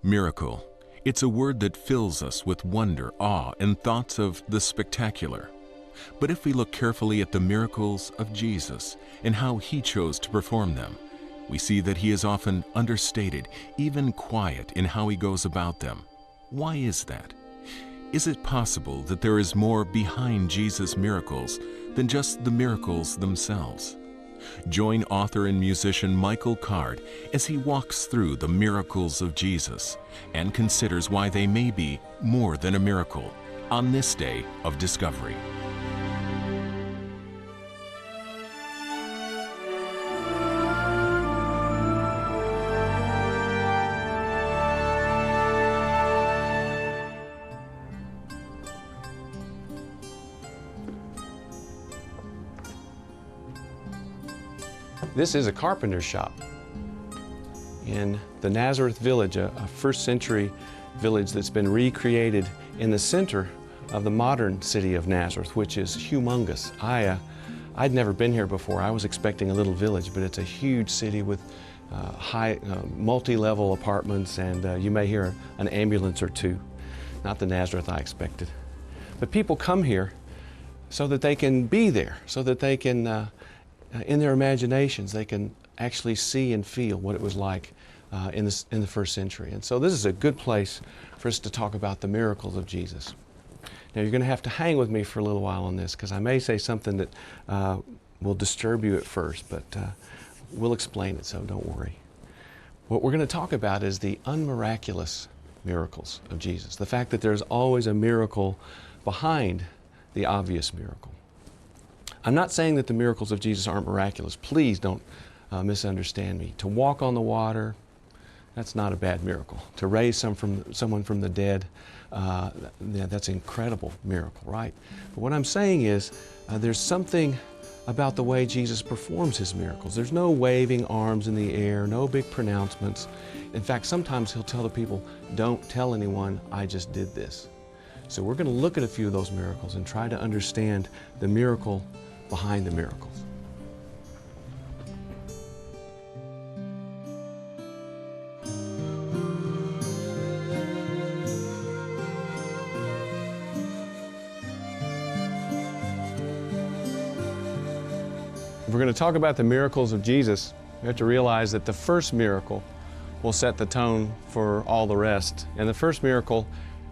Miracle. It's a word that fills us with wonder, awe, and thoughts of the spectacular. But if we look carefully at the miracles of Jesus and how he chose to perform them, we see that he is often understated, even quiet in how he goes about them. Why is that? Is it possible that there is more behind Jesus' miracles than just the miracles themselves? Join author and musician Michael Card as he walks through the miracles of Jesus and considers why they may be more than a miracle on this day of discovery. This is a carpenter's shop in the Nazareth village, a first century village that's been recreated in the center of the modern city of Nazareth, which is humongous. I'd never been here before. I was expecting a little village, but it's a huge city with high, multi-level apartments, and you may hear an ambulance or two. Not the Nazareth I expected. But people come here so that they can be there, so that they can in their imaginations, they can actually see and feel what it was like in the first century. And so this is a good place for us to talk about the miracles of Jesus. Now you're going to have to hang with me for a little while on this, because I may say something that will disturb you at first, but we'll explain it, so don't worry. What we're going to talk about is the unmiraculous miracles of Jesus, the fact that there's always a miracle behind the obvious miracle. I'm not saying that the miracles of Jesus aren't miraculous. Please don't misunderstand me. To walk on the water, that's not a bad miracle. To raise someone from the dead, that's an incredible miracle, right? But what I'm saying is there's something about the way Jesus performs his miracles. There's no waving arms in the air, no big pronouncements. In fact, sometimes he'll tell the people, don't tell anyone I just did this. So we're going to look at a few of those miracles and try to understand the miracle behind the miracles. If we're going to talk about the miracles of Jesus, we have to realize that the first miracle will set the tone for all the rest. And the first miracle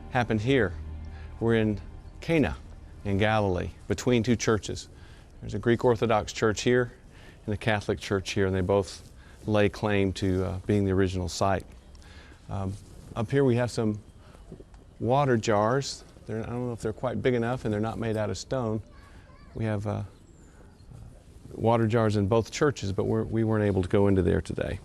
happened here. We're in Cana in Galilee, between two churches. There's a Greek Orthodox church here and a Catholic church here, and they both lay claim to being the original site. Up here we have some water jars. I don't know if they're quite big enough, and they're not made out of stone. We have water jars in both churches, but we weren't able to go into there today.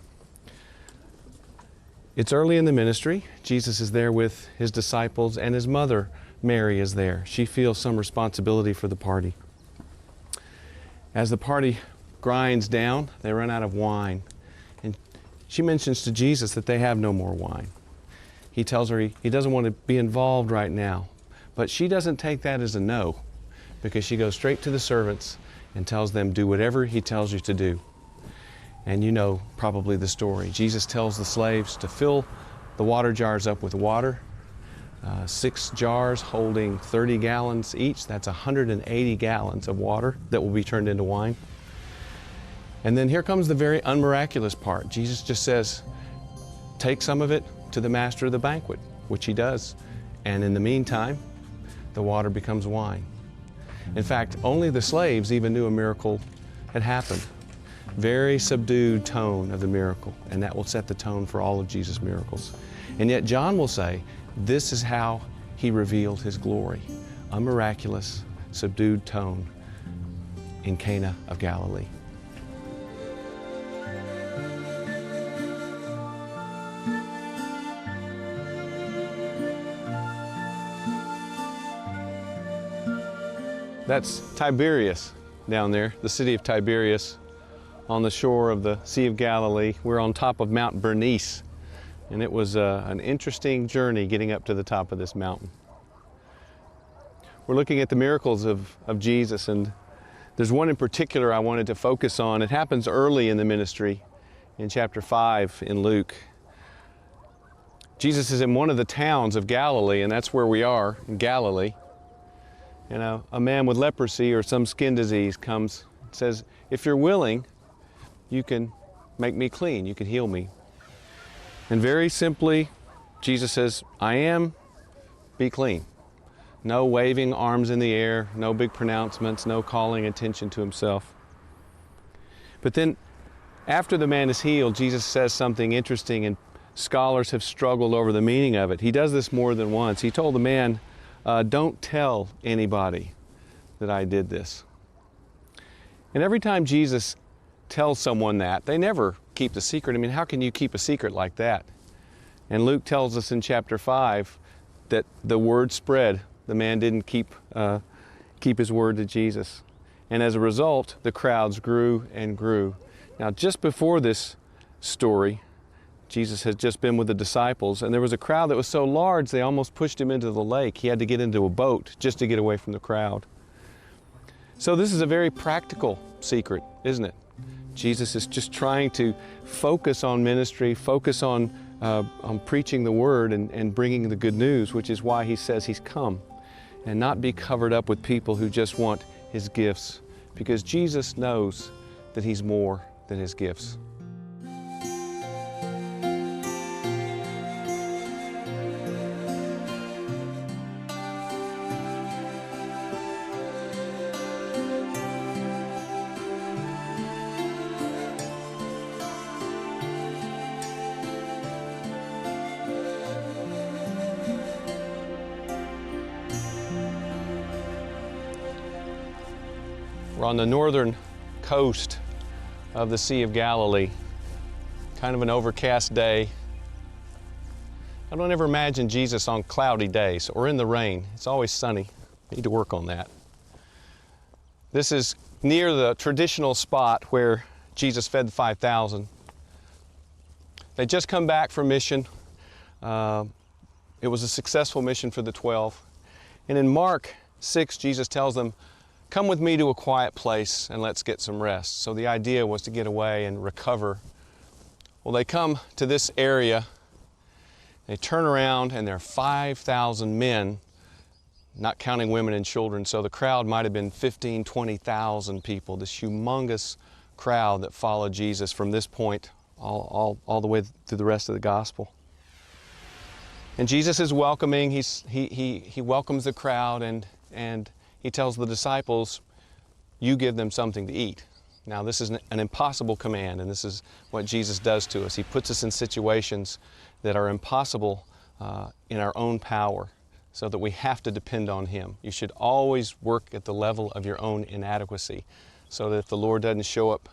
It's early in the ministry. Jesus is there with his disciples, and his mother, Mary, is there. She feels some responsibility for the party. As the party grinds down, they run out of wine. And she mentions to Jesus that they have no more wine. He tells her he doesn't want to be involved right now. But she doesn't take that as a no, because she goes straight to the servants and tells them, do whatever he tells you to do. And you know probably the story. Jesus tells the slaves to fill the water jars up with water. 6 jars holding 30 gallons each. That's 180 gallons of water that will be turned into wine. And then here comes the very unmiraculous part. Jesus just says, take some of it to the master of the banquet, which he does. And in the meantime, the water becomes wine. In fact, only the slaves even knew a miracle had happened. Very subdued tone of the miracle, and that will set the tone for all of Jesus' miracles. And yet John will say, this is how he revealed his glory. A miraculous, subdued tone in Cana of Galilee. That's Tiberias down there, the city of Tiberias on the shore of the Sea of Galilee. We're on top of Mount Bernice. And it was an interesting journey getting up to the top of this mountain. We're looking at the miracles of Jesus, and there's one in particular I wanted to focus on. It happens early in the ministry in chapter 5 in Luke. Jesus is in one of the towns of Galilee, and that's where we are, in Galilee. And a man with leprosy or some skin disease comes and says, if you're willing, you can make me clean, you can heal me. And very simply, Jesus says, I am, be clean. No waving arms in the air, no big pronouncements, no calling attention to himself. But then, after the man is healed, Jesus says something interesting, and scholars have struggled over the meaning of it. He does this more than once. He told the man, don't tell anybody that I did this. And every time Jesus tells someone that, they never keep the secret. I mean, how can you keep a secret like that? And Luke tells us in chapter 5 that the word spread. The man didn't keep his word to Jesus. And as a result, the crowds grew and grew. Now, just before this story, Jesus had just been with the disciples, and there was a crowd that was so large they almost pushed him into the lake. He had to get into a boat just to get away from the crowd. So this is a very practical secret, isn't it? Jesus is just trying to focus on ministry, focus on preaching the word and bringing the good news, which is why he says he's come, and not be covered up with people who just want his gifts, because Jesus knows that he's more than his gifts. We're on the northern coast of the Sea of Galilee, kind of an overcast day. I don't ever imagine Jesus on cloudy days or in the rain. It's always sunny. I need to work on that. This is near the traditional spot where Jesus fed the 5,000. They just come back from mission. It was a successful mission for the 12. And in Mark 6, Jesus tells them, come with me to a quiet place and let's get some rest. So the idea was to get away and recover. Well, they come to this area, they turn around, and there are 5,000 men, not counting women and children, so the crowd might have been 15,000, 20,000 people, this humongous crowd that followed Jesus from this point all the way through the rest of the gospel. And Jesus is welcoming, he welcomes the crowd, and he tells the disciples, you give them something to eat. Now, this is an impossible command, and this is what Jesus does to us. He puts us in situations that are impossible in our own power, so that we have to depend on him. You should always work at the level of your own inadequacy, so that if the Lord doesn't show up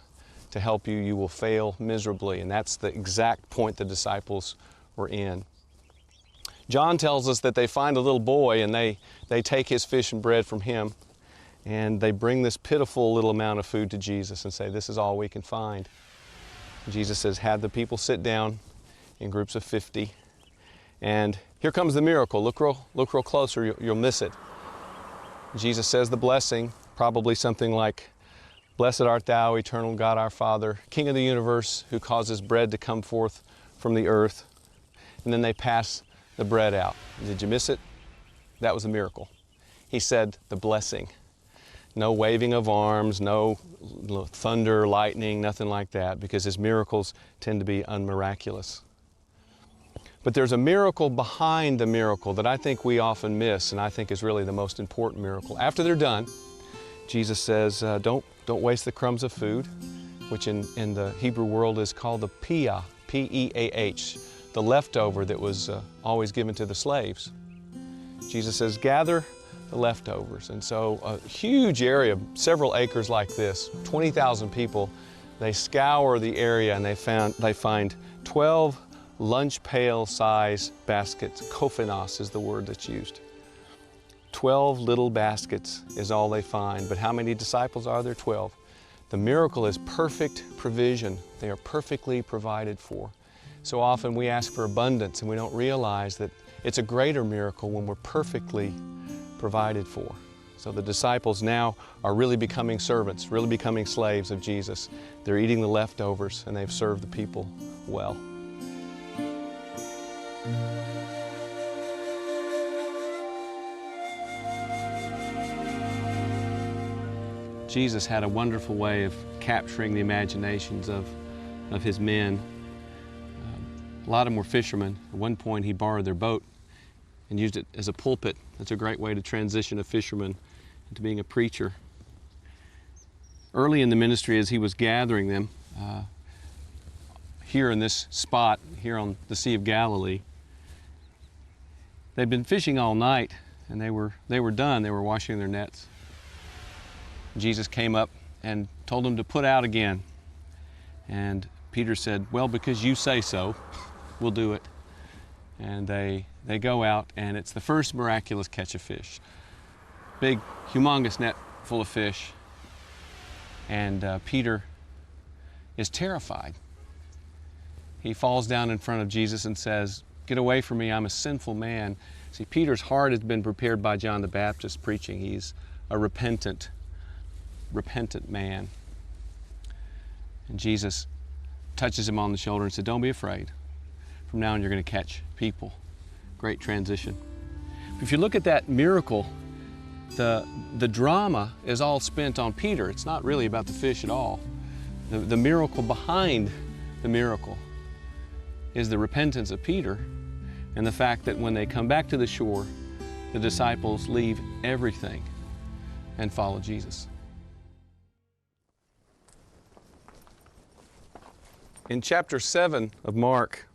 to help you, you will fail miserably. And that's the exact point the disciples were in. John tells us that they find a little boy, and they take his fish and bread from him, and they bring this pitiful little amount of food to Jesus and say, this is all we can find. And Jesus says, have the people sit down in groups of 50. And here comes the miracle. Look real closer, you'll miss it. Jesus says the blessing, probably something like, blessed art thou, eternal God our Father, King of the universe, who causes bread to come forth from the earth. And then they pass the bread out. Did you miss it? That was a miracle. He said the blessing. No waving of arms, no thunder, lightning, nothing like that, because his miracles tend to be unmiraculous. But there's a miracle behind the miracle that I think we often miss, and I think is really the most important miracle. After they're done, Jesus says, don't waste the crumbs of food, which in the Hebrew world is called the peah, P-E-A-H, the leftover that was always given to the slaves. Jesus says, gather the leftovers. And so a huge area, several acres like this, 20,000 people, they scour the area and they find 12 lunch pail size baskets. Kophanos is the word that's used. 12 little baskets is all they find. But how many disciples are there? 12. The miracle is perfect provision. They are perfectly provided for. So often we ask for abundance and we don't realize that it's a greater miracle when we're perfectly provided for. So the disciples now are really becoming servants, really becoming slaves of Jesus. They're eating the leftovers and they've served the people well. Jesus had a wonderful way of capturing the imaginations of his men. A lot of them were fishermen. At one point he borrowed their boat and used it as a pulpit. That's a great way to transition a fisherman into being a preacher. Early in the ministry, as he was gathering them, here in this spot, here on the Sea of Galilee, they'd been fishing all night and they were done. They were washing their nets. Jesus came up and told them to put out again. And Peter said, well, because you say so, we'll do it. And they go out, and it's the first miraculous catch of fish. Big, humongous net full of fish. And Peter is terrified. He falls down in front of Jesus and says, get away from me, I'm a sinful man. See, Peter's heart has been prepared by John the Baptist preaching. He's a repentant man. And Jesus touches him on the shoulder and said, don't be afraid. From now on you're going to catch people. Great transition. If you look at that miracle, the drama is all spent on Peter. It's not really about the fish at all. The miracle behind the miracle is the repentance of Peter and the fact that when they come back to the shore, the disciples leave everything and follow Jesus. In chapter 7 of Mark,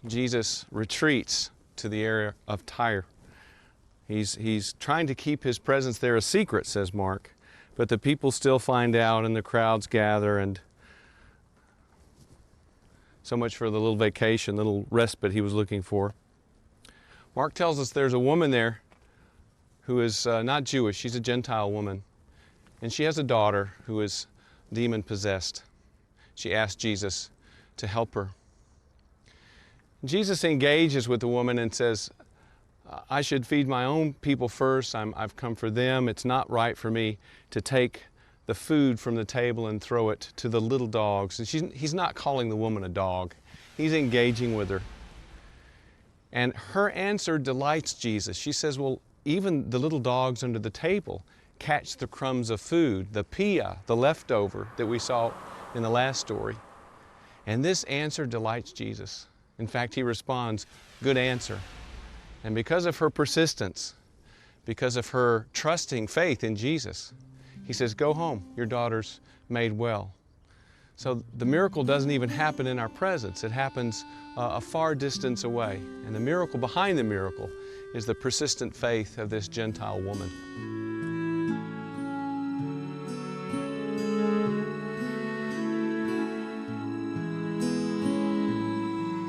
Jesus retreats to the area of Tyre. He's trying to keep his presence there a secret, says Mark, but the people still find out and the crowds gather, and so much for the little vacation, little respite he was looking for. Mark tells us there's a woman there who is not Jewish. She's a Gentile woman, and she has a daughter who is demon-possessed. She asked Jesus to help her. Jesus engages with the woman and says, I should feed my own people first. I've come for them. It's not right for me to take the food from the table and throw it to the little dogs. And he's not calling the woman a dog. He's engaging with her. And her answer delights Jesus. She says, well, even the little dogs under the table catch the crumbs of food, the pia, the leftover that we saw in the last story. And this answer delights Jesus. In fact, he responds, good answer. And because of her persistence, because of her trusting faith in Jesus, he says, go home, your daughter's made well. So the miracle doesn't even happen in our presence. It happens a far distance away. And the miracle behind the miracle is the persistent faith of this Gentile woman.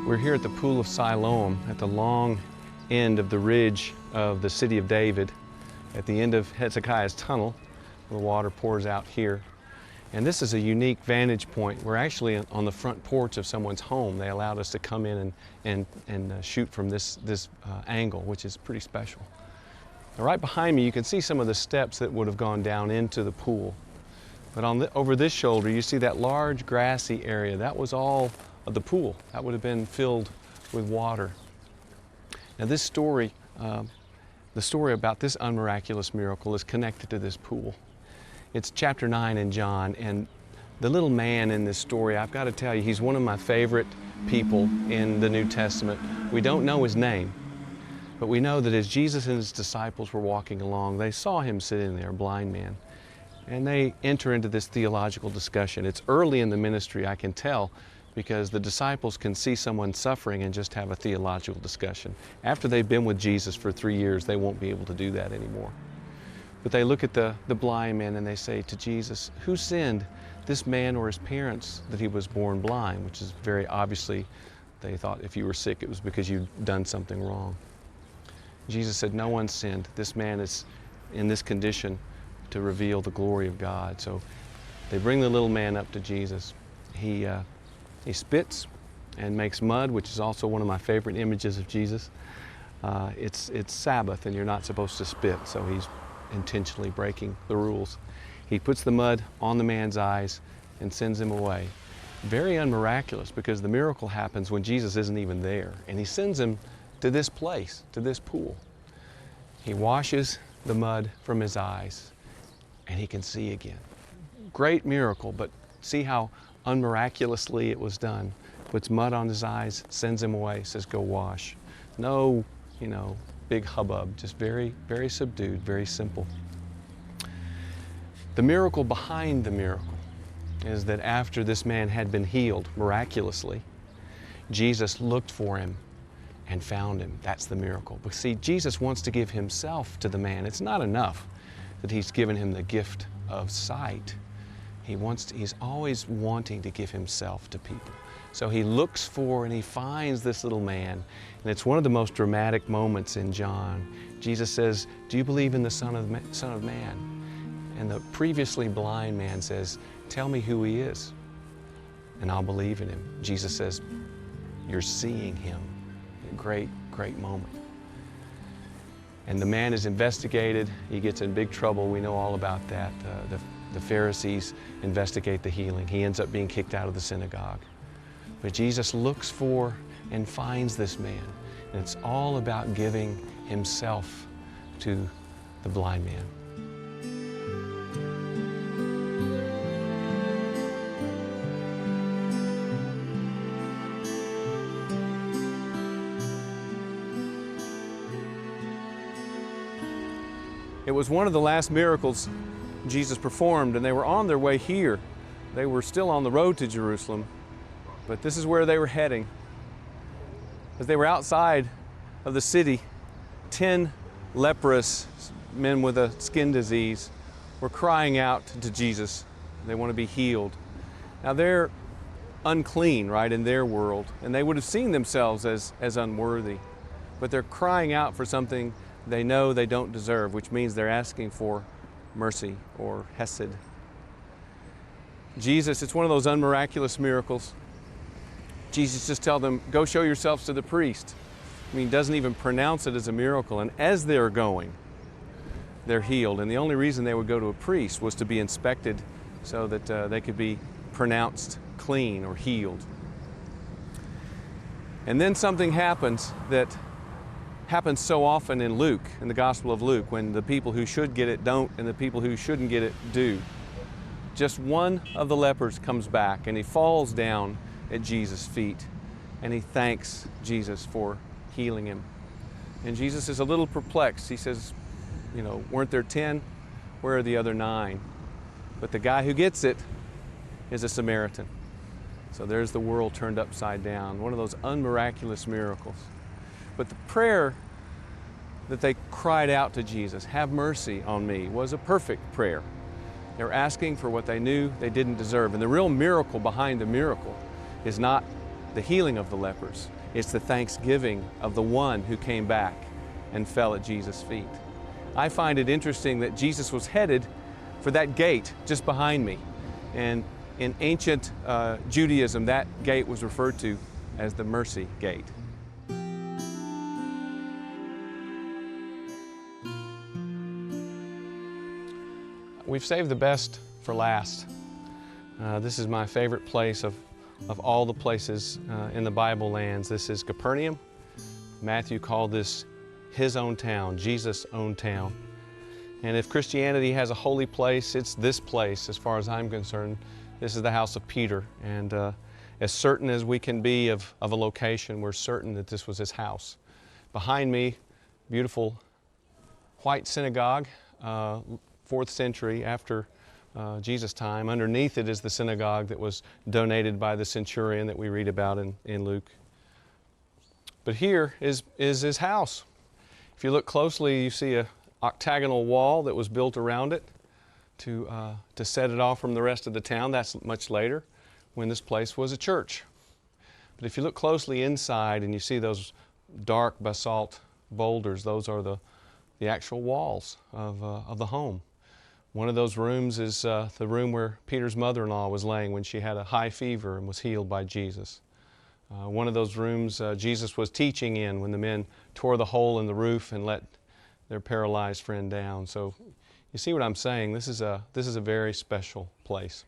We're here at the Pool of Siloam, at the long end of the ridge of the city of David, at the end of Hezekiah's tunnel. The water pours out here. And this is a unique vantage point. We're actually on the front porch of someone's home. They allowed us to come in and shoot from this angle, which is pretty special. Now, right behind me, you can see some of the steps that would have gone down into the pool. But over this shoulder, you see that large grassy area. That was all of the pool. That would have been filled with water. Now this story, the story about this unmiraculous miracle is connected to this pool. It's chapter 9 in John, and the little man in this story, I've got to tell you, he's one of my favorite people in the New Testament. We don't know his name, but we know that as Jesus and his disciples were walking along, they saw him sitting there, a blind man, and they enter into this theological discussion. It's early in the ministry, I can tell, because the disciples can see someone suffering and just have a theological discussion. After they've been with Jesus for 3 years, they won't be able to do that anymore. But they look at the blind man and they say to Jesus, who sinned, this man or his parents, that he was born blind? Which is very obviously, they thought if you were sick, it was because you'd done something wrong. Jesus said, no one sinned. This man is in this condition to reveal the glory of God. So they bring the little man up to Jesus. He spits and makes mud, which is also one of my favorite images of Jesus. It's Sabbath and you're not supposed to spit, so he's intentionally breaking the rules. He puts the mud on the man's eyes and sends him away. very unmiraculous because the miracle happens when Jesus isn't even there. And he sends him to this place, to this pool. He washes the mud from his eyes and he can see again. Great miracle, but see how unmiraculously it was done. Puts mud on his eyes, sends him away, says, go wash. No, big hubbub, just very, very subdued, very simple. The miracle behind the miracle is that after this man had been healed miraculously, Jesus looked for him and found him. That's the miracle. But see, Jesus wants to give himself to the man. It's not enough that he's given him the gift of sight. He's always wanting to give himself to people. So he looks for and he finds this little man. And it's one of the most dramatic moments in John. Jesus says, do you believe in the Son of Man? And the previously blind man says, tell me who he is, and I'll believe in him. Jesus says, you're seeing him. A great, great moment. And the man is investigated. He gets in big trouble. We know all about that. The Pharisees investigate the healing. He ends up being kicked out of the synagogue. But Jesus looks for and finds this man. And it's all about giving himself to the blind man. It was one of the last miracles Jesus performed, and they were on their way here. They were still on the road to Jerusalem, but this is where they were heading. As they were outside of the city, 10 leprous men with a skin disease were crying out to Jesus. They want to be healed. Now they're unclean, right, in their world, and they would have seen themselves as unworthy, but they're crying out for something they know they don't deserve, which means they're asking for mercy or hesed. Jesus, it's one of those unmiraculous miracles. Jesus just tells them, go show yourselves to the priest. I mean, he doesn't even pronounce it as a miracle. And as they're going, they're healed. And the only reason they would go to a priest was to be inspected so that they could be pronounced clean or healed. And then something happens that happens so often in Luke, in the Gospel of Luke, when the people who should get it don't and the people who shouldn't get it do. Just one of the lepers comes back and he falls down at Jesus' feet and he thanks Jesus for healing him. And Jesus is a little perplexed. He says, weren't there 10? Where are the other 9? But the guy who gets it is a Samaritan. So there's the world turned upside down, one of those unmiraculous miracles. But the prayer that they cried out to Jesus, have mercy on me, was a perfect prayer. They were asking for what they knew they didn't deserve. And the real miracle behind the miracle is not the healing of the lepers. It's the thanksgiving of the one who came back and fell at Jesus' feet. I find it interesting that Jesus was headed for that gate just behind me. And in ancient Judaism, that gate was referred to as the mercy gate. We've saved the best for last. This is my favorite place of all the places in the Bible lands. This is Capernaum. Matthew called this his own town, Jesus' own town. And if Christianity has a holy place, it's this place as far as I'm concerned. This is the house of Peter. And as certain as we can be of a location, we're certain that this was his house. Behind me, beautiful white synagogue, 4th century after Jesus' time. Underneath it is the synagogue that was donated by the centurion that we read about in Luke. But here is his house. If you look closely, you see an octagonal wall that was built around it to set it off from the rest of the town. That's much later, when this place was a church. But if you look closely inside and you see those dark basalt boulders, those are the actual walls of the home. One of those rooms is the room where Peter's mother-in-law was laying when she had a high fever and was healed by Jesus. One of those rooms Jesus was teaching in when the men tore the hole in the roof and let their paralyzed friend down. So you see what I'm saying? This is a very special place.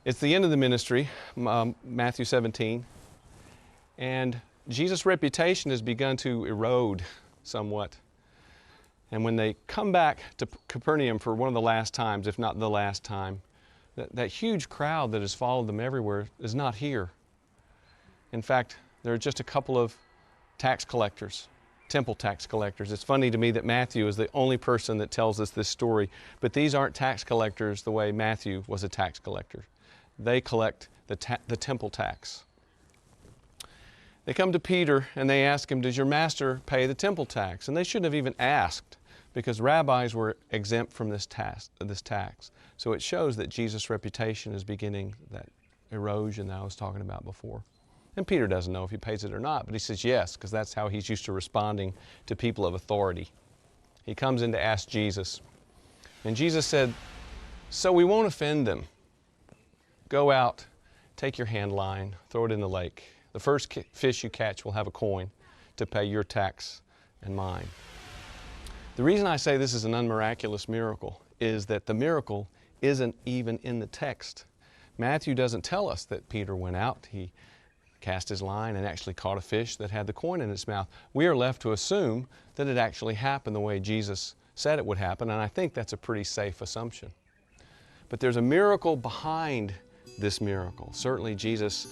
It's the end of the ministry, Matthew 17, and Jesus' reputation has begun to erode somewhat. And when they come back to Capernaum for one of the last times, if not the last time, that huge crowd that has followed them everywhere is not here. In fact, there are just a couple of tax collectors, temple tax collectors. It's funny to me that Matthew is the only person that tells us this story, but these aren't tax collectors the way Matthew was a tax collector. They collect the temple tax. They come to Peter and they ask him, does your master pay the temple tax? And they shouldn't have even asked, because rabbis were exempt from this tax. So it shows that Jesus' reputation is beginning that erosion that I was talking about before. And Peter doesn't know if he pays it or not, but he says yes, because that's how he's used to responding to people of authority. He comes in to ask Jesus. And Jesus said, so we won't offend them. Go out, take your hand line, throw it in the lake. The first fish you catch will have a coin to pay your tax and mine. The reason I say this is an unmiraculous miracle is that the miracle isn't even in the text. Matthew doesn't tell us that Peter went out. He cast his line and actually caught a fish that had the coin in its mouth. We are left to assume that it actually happened the way Jesus said it would happen, and I think that's a pretty safe assumption. But there's a miracle behind this miracle. Certainly Jesus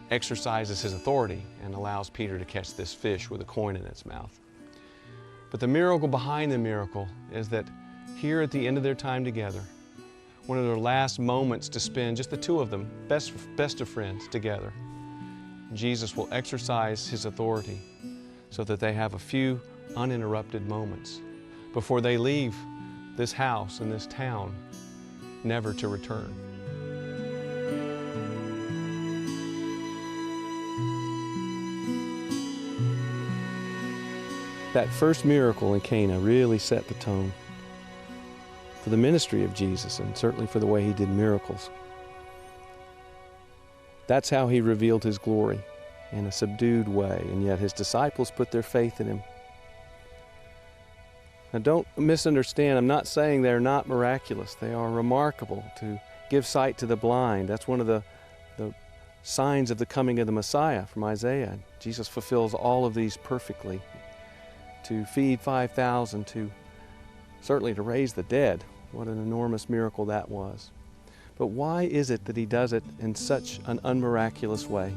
exercises his authority and allows Peter to catch this fish with a coin in its mouth. But the miracle behind the miracle is that here at the end of their time together, one of their last moments to spend, just the two of them, best of friends together, Jesus will exercise his authority so that they have a few uninterrupted moments before they leave this house and this town, never to return. That first miracle in Cana really set the tone for the ministry of Jesus, and certainly for the way he did miracles. That's how he revealed his glory, in a subdued way, and yet his disciples put their faith in him. Now don't misunderstand, I'm not saying they're not miraculous. They are remarkable. To give sight to the blind, that's one of the signs of the coming of the Messiah from Isaiah. Jesus fulfills all of these perfectly. To feed 5,000, certainly to raise the dead. What an enormous miracle that was. But why is it that he does it in such an unmiraculous way?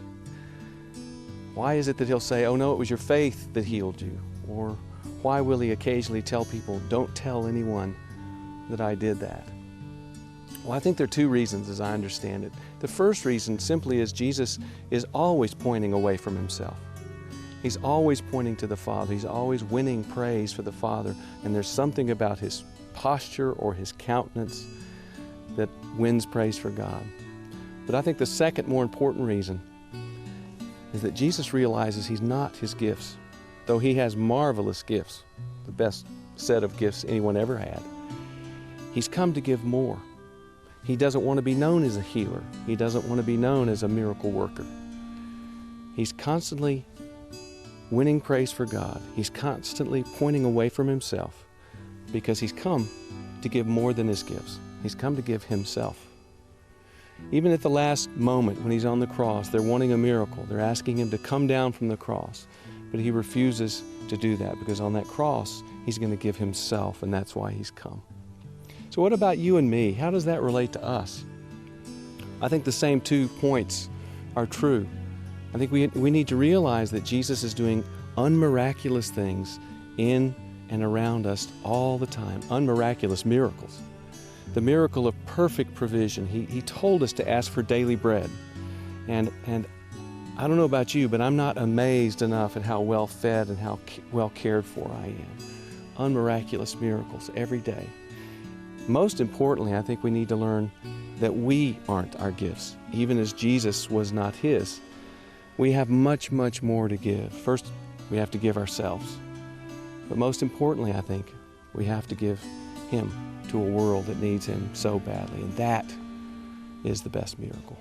Why is it that he'll say, oh no, it was your faith that healed you? Or why will he occasionally tell people, don't tell anyone that I did that? Well, I think there are two reasons as I understand it. The first reason simply is Jesus is always pointing away from himself. He's always pointing to the Father. He's always winning praise for the Father. And there's something about his posture or his countenance that wins praise for God. But I think the second, more important reason is that Jesus realizes he's not his gifts. Though he has marvelous gifts, the best set of gifts anyone ever had, he's come to give more. He doesn't want to be known as a healer. He doesn't want to be known as a miracle worker. He's constantly winning praise for God. He's constantly pointing away from himself because he's come to give more than his gifts. He's come to give himself. Even at the last moment when he's on the cross, they're wanting a miracle. They're asking him to come down from the cross. But he refuses to do that because on that cross, he's going to give himself, and that's why he's come. So what about you and me? How does that relate to us? I think the same 2 points are true. I think we need to realize that Jesus is doing unmiraculous things in and around us all the time, unmiraculous miracles. The miracle of perfect provision. He told us to ask for daily bread. And I don't know about you, but I'm not amazed enough at how well fed and how well cared for I am. Unmiraculous miracles every day. Most importantly, I think we need to learn that we aren't our gifts, even as Jesus was not his. We have much, much more to give. First, we have to give ourselves. But most importantly, I think, we have to give him to a world that needs him so badly. And that is the best miracle.